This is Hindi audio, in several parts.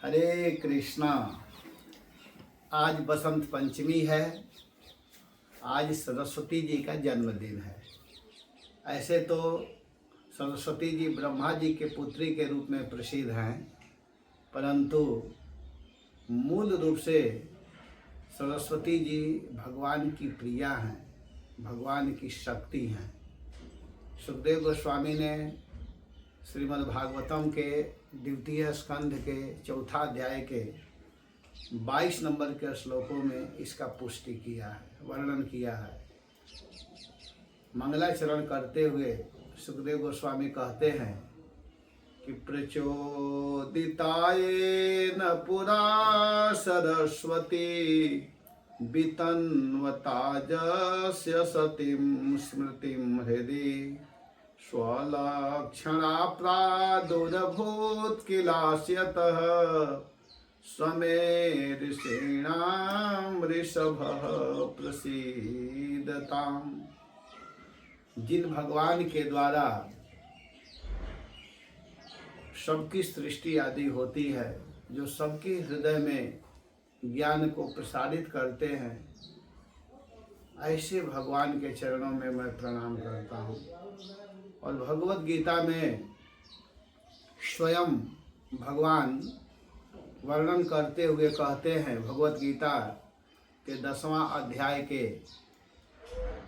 हरे कृष्णा। आज बसंत पंचमी है। आज सरस्वती जी का जन्मदिन है। ऐसे तो सरस्वती जी ब्रह्मा जी के पुत्री के रूप में प्रसिद्ध हैं, परंतु मूल रूप से सरस्वती जी भगवान की प्रिया हैं, भगवान की शक्ति हैं। सुखदेव गोस्वामी ने श्रीमद् भागवतम के द्वितीय स्कंध के चौथा अध्याय के 22 नंबर के श्लोकों में इसका पुष्टि किया है, वर्णन किया है। मंगलाचरण करते हुए सुखदेव गोस्वामी कहते हैं कि प्रचोदितायेन पुरा सरस्वती वितन्वताजस्य सतीं स्मृतिं हृदि स्वलक्षणा प्रादुरभूत किलास्यतः समेऋषीणां ऋषभः प्रसीदताम्। जिन भगवान के द्वारा सबकी सृष्टि आदि होती है, जो सबके हृदय में ज्ञान को प्रसारित करते हैं, ऐसे भगवान के चरणों में मैं प्रणाम करता हूँ। और भगवत गीता में स्वयं भगवान वर्णन करते हुए कहते हैं, भगवत गीता के 10वां अध्याय के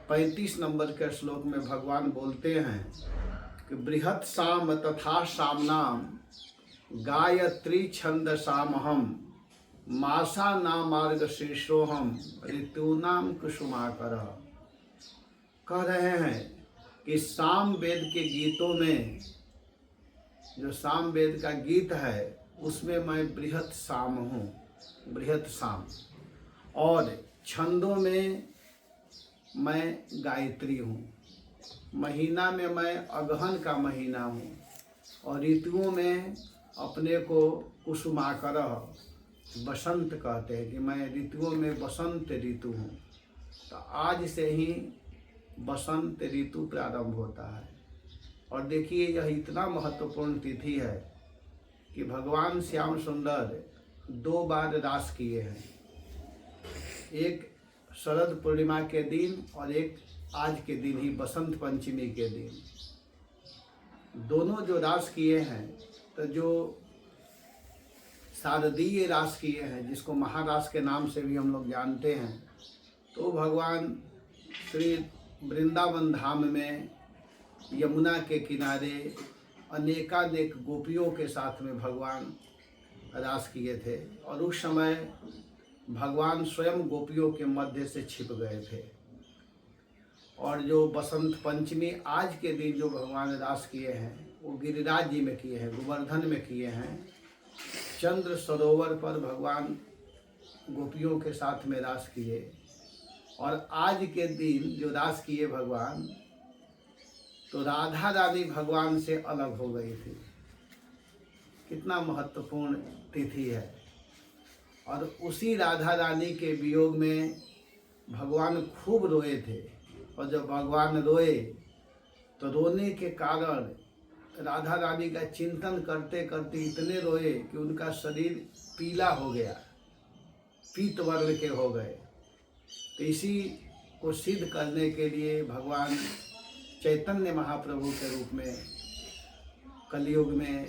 35 नंबर के श्लोक में भगवान बोलते हैं कि बृहत् साम तथा सामनाम गायत्री छंदसामहम मासा नामार्ग शीर्षोहम ऋतूनाम कुसुमाकर। कह रहे हैं कि साम वेद के गीतों में, जो साम वेद का गीत है, उसमें मैं बृहत् साम हूँ, बृहत् साम। और छंदों में मैं गायत्री हूँ, महीना में मैं अगहन का महीना हूँ, और ऋतुओं में अपने को कुसुमाकर बसंत कहते हैं कि मैं ऋतुओं में बसंत ऋतु हूँ। तो आज से ही बसंत ऋतु प्रारंभ होता है। और देखिए, यह इतना महत्वपूर्ण तिथि है कि भगवान श्याम सुंदर 2 बार रास किए हैं, एक शरद पूर्णिमा के दिन और एक आज के दिन ही बसंत पंचमी के दिन। दोनों जो रास किए हैं, तो जो शारदीय रास किए हैं, जिसको महारास के नाम से भी हम लोग जानते हैं, तो भगवान श्री वृंदावन धाम में यमुना के किनारे अनेकानेक गोपियों के साथ में भगवान रास किए थे। और उस समय भगवान स्वयं गोपियों के मध्य से छिप गए थे। और जो बसंत पंचमी आज के दिन जो भगवान रास किए हैं, वो गिरिराज जी में किए हैं, गोवर्धन में किए हैं। चंद्र सरोवर पर भगवान गोपियों के साथ में रास किए। और आज के दिन जो रास किए भगवान, तो राधा रानी भगवान से अलग हो गई थी। कितना महत्वपूर्ण तिथि है। और उसी राधा रानी के वियोग में भगवान खूब रोए थे। और जब भगवान रोए, तो रोने के कारण राधा रानी का चिंतन करते करते इतने रोए कि उनका शरीर पीला हो गया, पीत वर्ण के हो गए। तो इसी को सिद्ध करने के लिए भगवान चैतन्य महाप्रभु के रूप में कलयुग में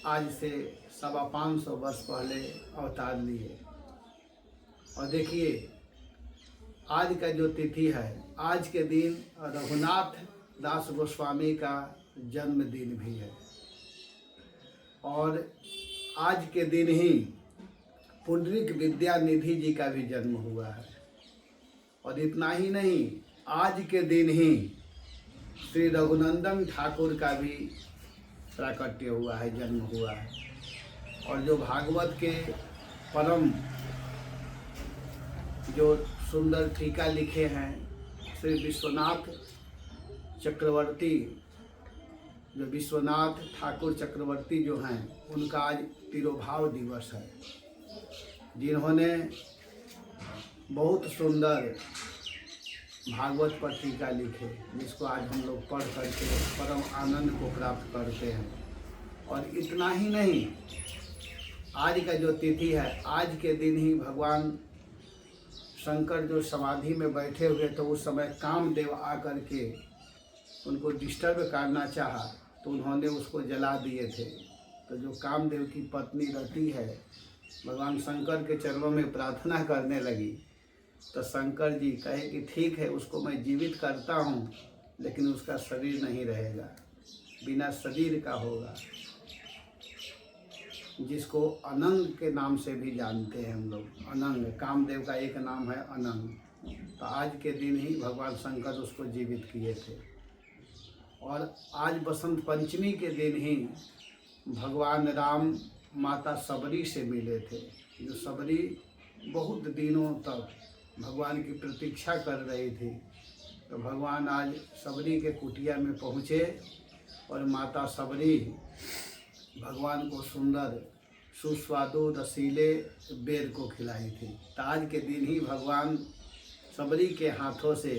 आज से 550 वर्ष पहले अवतार लिए। और देखिए, आज का जो तिथि है, आज के दिन रघुनाथ दास गोस्वामी का जन्मदिन भी है। और आज के दिन ही पुंडरीक विद्यानिधि जी का भी जन्म हुआ है। और इतना ही नहीं, आज के दिन ही श्री रघुनंदन ठाकुर का भी प्राकट्य हुआ है, जन्म हुआ है। और जो भागवत के परम जो सुंदर टीका लिखे हैं श्री विश्वनाथ चक्रवर्ती, जो विश्वनाथ ठाकुर चक्रवर्ती जो हैं, उनका आज तिरोभाव दिवस है। जिन्होंने बहुत सुंदर भागवत पर टीका लिखे, जिसको आज हम लोग पढ़ करके परम आनंद को प्राप्त करते हैं। और इतना ही नहीं, आज का जो तिथि है, आज के दिन ही भगवान शंकर जो समाधि में बैठे हुए थे, उस समय कामदेव आकर के उनको डिस्टर्ब करना चाहा तो उन्होंने उसको जला दिए थे। तो जो कामदेव की पत्नी रति है, भगवान शंकर के चरणों में प्रार्थना करने लगी। तो शंकर जी कहे कि ठीक है, उसको मैं जीवित करता हूँ, लेकिन उसका शरीर नहीं रहेगा, बिना शरीर का होगा, जिसको अनंग के नाम से भी जानते हैं हम लोग। अनंग, कामदेव का एक नाम है अनंग। तो आज के दिन ही भगवान शंकर उसको जीवित किए थे। और आज बसंत पंचमी के दिन ही भगवान राम माता सबरी से मिले थे। जो सबरी बहुत दिनों तक भगवान की प्रतीक्षा कर रही थी, तो भगवान आज सबरी के कुटिया में पहुँचे और माता सबरी भगवान को सुंदर सुस्वादु रसीले बेर को खिलाई थी। तो आज के दिन ही भगवान सबरी के हाथों से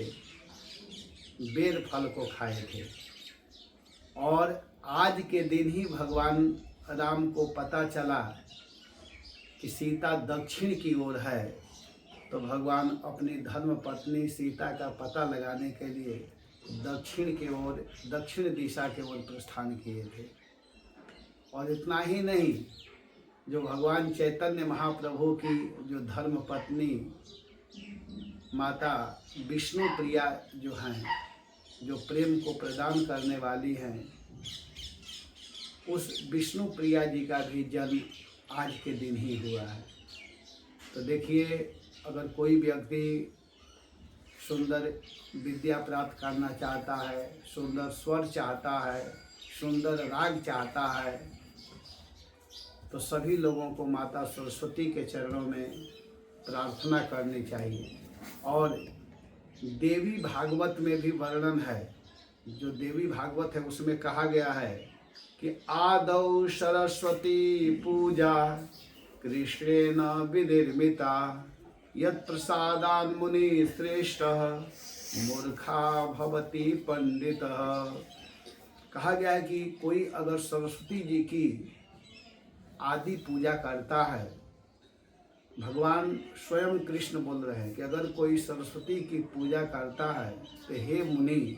बेर फल को खाए थे। और आज के दिन ही भगवान राम को पता चला कि सीता दक्षिण की ओर है, तो भगवान अपनी धर्म पत्नी सीता का पता लगाने के लिए दक्षिण की ओर, दक्षिण दिशा की ओर प्रस्थान किए थे। और इतना ही नहीं, जो भगवान चैतन्य महाप्रभु की जो धर्म पत्नी माता विष्णु प्रिया जो हैं, जो प्रेम को प्रदान करने वाली हैं, उस विष्णु प्रिया जी का भी जन्म आज के दिन ही हुआ है। तो देखिए, अगर कोई व्यक्ति सुंदर विद्या प्राप्त करना चाहता है, सुंदर स्वर चाहता है, सुंदर राग चाहता है, तो सभी लोगों को माता सरस्वती के चरणों में प्रार्थना करनी चाहिए। और देवी भागवत में भी वर्णन है, जो देवी भागवत है उसमें कहा गया है कि आदौ सरस्वती पूजा कृष्णेन विनिर्मिता यत् प्रसादान् मुनि श्रेष्ठ मूर्खा भवति पंडित। कहा गया है कि कोई अगर सरस्वती जी की आदि पूजा करता है, भगवान स्वयं कृष्ण बोल रहे हैं कि अगर कोई सरस्वती की पूजा करता है तो हे मुनि,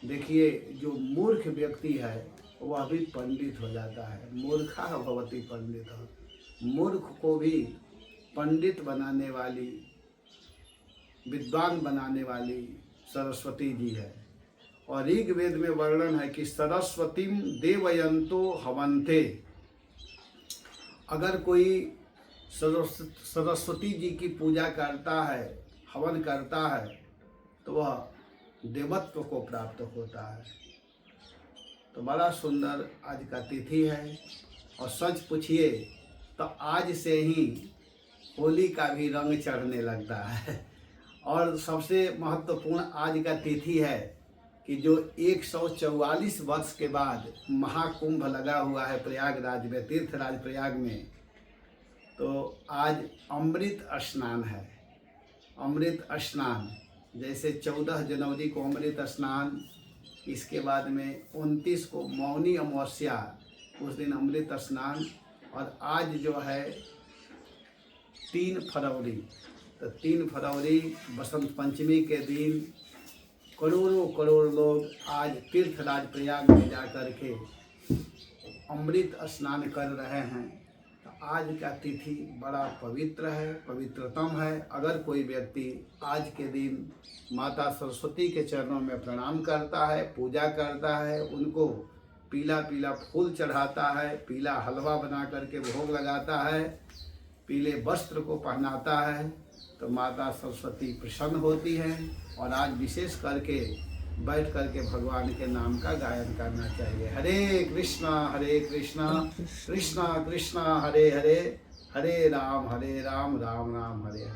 देखिए जो मूर्ख व्यक्ति है वह भी पंडित हो जाता है। मूर्खा भवति पंडित, मूर्ख को भी पंडित बनाने वाली, विद्वान बनाने वाली सरस्वती जी है। और ऋग्वेद में वर्णन है कि सरस्वतीम देवयंतो हवन्ते। अगर कोई सरस्वती जी की पूजा करता है, हवन करता है, तो वह देवत्व को प्राप्त होता है। तो बड़ा सुंदर आज का तिथि है। और सच पूछिए तो आज से ही होली का भी रंग चढ़ने लगता है। और सबसे महत्वपूर्ण आज का तिथि है कि जो 144 वर्ष के बाद महाकुंभ लगा हुआ है प्रयागराज में, तीर्थराज प्रयाग में, तो आज अमृत स्नान है। अमृत स्नान, जैसे 14 जनवरी को अमृत स्नान, इसके बाद में 29 को मौनी अमावस्या, उस दिन अमृत स्नान। और आज जो है 3 फरवरी, तो 3 फरवरी बसंत पंचमी के दिन करोड़ों करोड़ लोग आज तीर्थराज प्रयाग में जाकर के अमृत स्नान कर रहे हैं। तो आज का तिथि बड़ा पवित्र है, पवित्रतम है। अगर कोई व्यक्ति आज के दिन माता सरस्वती के चरणों में प्रणाम करता है, पूजा करता है, उनको पीला पीला फूल चढ़ाता है, पीला हलवा बना करके भोग लगाता है, पीले वस्त्र को पहनाता है, तो माता सरस्वती प्रसन्न होती हैं। और आज विशेष करके बैठ करके भगवान के नाम का गायन करना चाहिए। हरे कृष्णा कृष्णा कृष्णा हरे हरे, हरे राम राम राम हरे हरे।